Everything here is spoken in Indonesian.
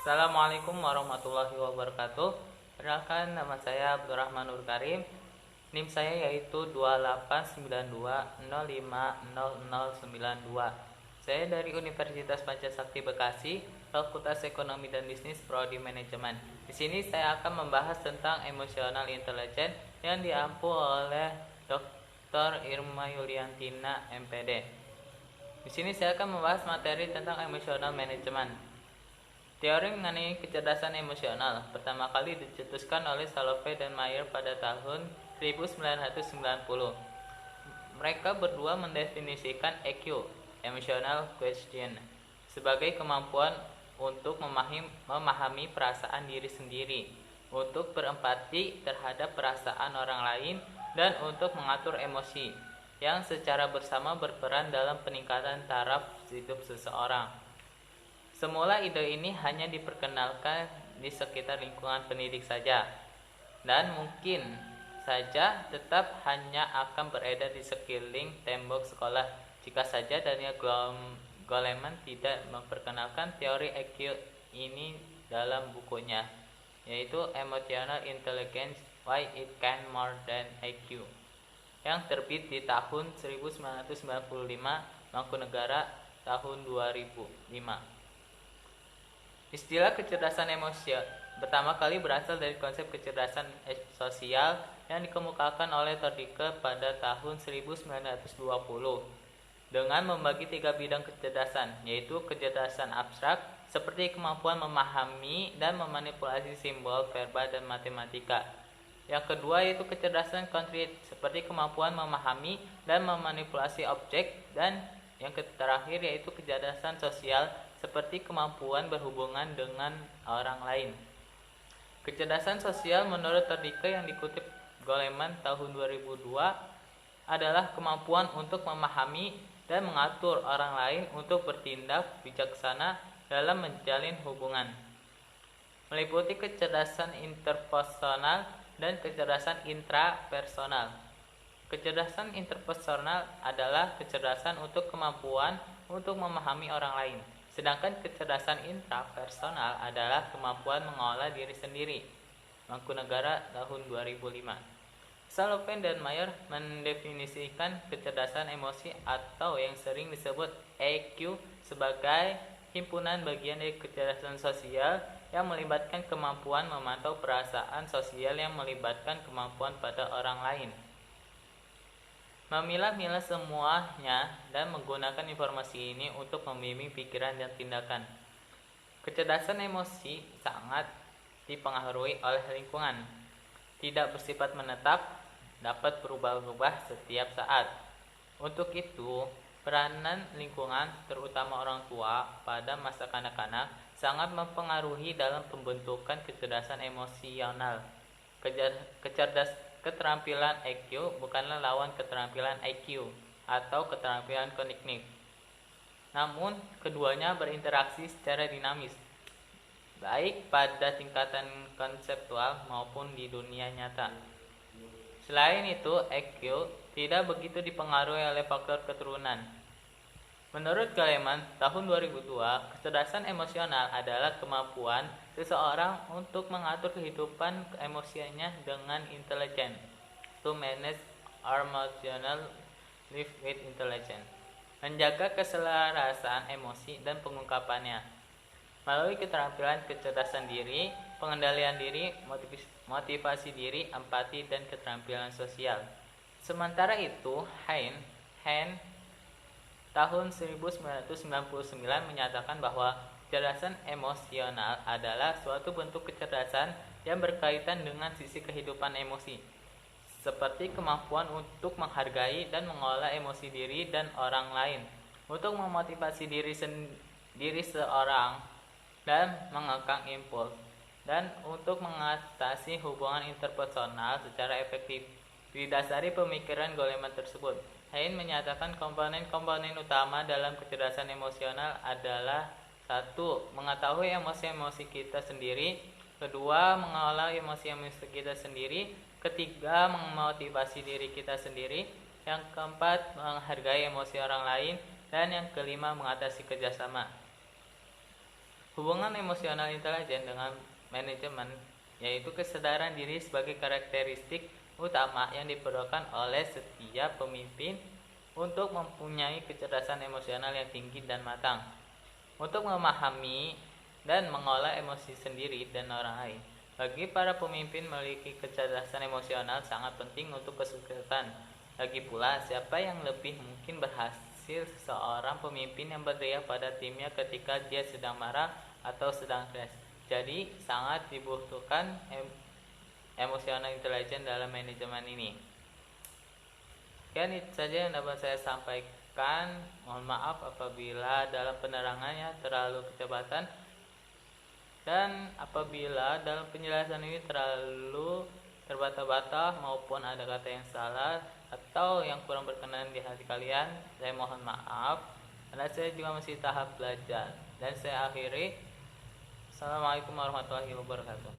Assalamualaikum warahmatullahi wabarakatuh. Perkenalkan, nama saya Abdurrahman Nur Karim. NIM saya yaitu 2892050092. Saya dari Universitas Pancasakti Bekasi, Fakultas Ekonomi dan Bisnis, Prodi Manajemen. Di sini saya akan membahas tentang emotional intelligence yang diampu oleh Dr. Irma Yuliantina, MPD. Di sini saya akan membahas materi tentang emotional management. Teori mengenai kecerdasan emosional pertama kali dicetuskan oleh Salovey dan Mayer pada tahun 1990. Mereka berdua mendefinisikan EQ, Emotional Quotient, sebagai kemampuan untuk memahami perasaan diri sendiri, untuk berempati terhadap perasaan orang lain, dan untuk mengatur emosi, yang secara bersama berperan dalam peningkatan taraf hidup seseorang. Semula ide ini hanya diperkenalkan di sekitar lingkungan pendidik saja, dan mungkin saja tetap hanya akan beredar di sekeliling tembok sekolah jika saja Daniel Goleman tidak memperkenalkan teori EQ ini dalam bukunya, yaitu Emotional Intelligence: Why It Can More Than IQ, yang terbit di tahun 1995, Mangkunegara tahun 2005. Istilah kecerdasan emosi pertama kali berasal dari konsep kecerdasan sosial yang dikemukakan oleh Tordicke pada tahun 1920 dengan membagi 3 bidang kecerdasan, yaitu kecerdasan abstrak seperti kemampuan memahami dan memanipulasi simbol, verba, dan matematika. Yang kedua yaitu kecerdasan konkret seperti kemampuan memahami dan memanipulasi objek, dan yang terakhir yaitu kecerdasan sosial seperti kemampuan berhubungan dengan orang lain. Kecerdasan sosial menurut Tordicke yang dikutip Goleman tahun 2002 adalah kemampuan untuk memahami dan mengatur orang lain untuk bertindak bijaksana dalam menjalin hubungan. Meliputi kecerdasan interpersonal dan kecerdasan intrapersonal. Kecerdasan interpersonal adalah kecerdasan untuk kemampuan untuk memahami orang lain. Sedangkan kecerdasan intrapersonal adalah kemampuan mengolah diri sendiri. Mangkunegara tahun 2005. Salovey dan Mayer mendefinisikan kecerdasan emosi atau yang sering disebut EQ sebagai himpunan bagian dari kecerdasan sosial yang melibatkan kemampuan memantau perasaan sosial yang melibatkan kemampuan pada orang lain, memilah-milah semuanya dan menggunakan informasi ini untuk membimbing pikiran dan tindakan. Kecerdasan emosi sangat dipengaruhi oleh lingkungan, tidak bersifat menetap, dapat berubah-ubah setiap saat. Untuk itu, peranan lingkungan, terutama orang tua pada masa kanak-kanak, sangat mempengaruhi dalam pembentukan kecerdasan emosional. Keterampilan EQ bukanlah lawan keterampilan IQ atau keterampilan kognitif. Namun, keduanya berinteraksi secara dinamis, baik pada tingkatan konseptual maupun di dunia nyata. Selain itu, EQ tidak begitu dipengaruhi oleh faktor keturunan. Menurut Goleman tahun 2002, kecerdasan emosional adalah kemampuan seseorang untuk mengatur kehidupan emosinya dengan intelijen, to manage emotional life with intelligence, menjaga keselarasan emosi dan pengungkapannya melalui keterampilan kecerdasan diri, pengendalian diri, motivasi diri, empati, dan keterampilan sosial. Sementara itu, Hein tahun 1999 menyatakan bahwa kecerdasan emosional adalah suatu bentuk kecerdasan yang berkaitan dengan sisi kehidupan emosi, seperti kemampuan untuk menghargai dan mengolah emosi diri dan orang lain, untuk memotivasi diri seorang dan mengekang impuls, dan untuk mengatasi hubungan interpersonal secara efektif. Didasari pemikiran Goleman tersebut, Hein menyatakan komponen-komponen utama dalam kecerdasan emosional adalah: 1. Mengetahui emosi-emosi kita sendiri. 2. Mengolah emosi-emosi kita sendiri. 3. Memotivasi diri kita sendiri. Yang keempat, menghargai emosi orang lain. Dan yang kelima, mengatasi kerjasama. Hubungan emosional intelijen dengan manajemen yaitu kesadaran diri sebagai karakteristik utama yang diperlukan oleh setiap pemimpin untuk mempunyai kecerdasan emosional yang tinggi dan matang, untuk memahami dan mengolah emosi sendiri dan orang lain. Bagi para pemimpin, memiliki kecerdasan emosional sangat penting untuk kesuksesan. Lagi pula, siapa yang lebih mungkin berhasil seorang pemimpin yang berdaya pada timnya ketika dia sedang marah atau sedang stres. Jadi, sangat dibutuhkan emosional intelijen dalam manajemen ini. Sekian itu saja yang dapat saya sampaikan. Mohon maaf apabila dalam penerangannya terlalu kecepatan dan apabila dalam penjelasan ini terlalu terbata-bata maupun ada kata yang salah atau yang kurang berkenan di hati kalian, saya mohon maaf karena saya juga masih tahap belajar. Dan saya akhiri. Assalamualaikum warahmatullahi wabarakatuh.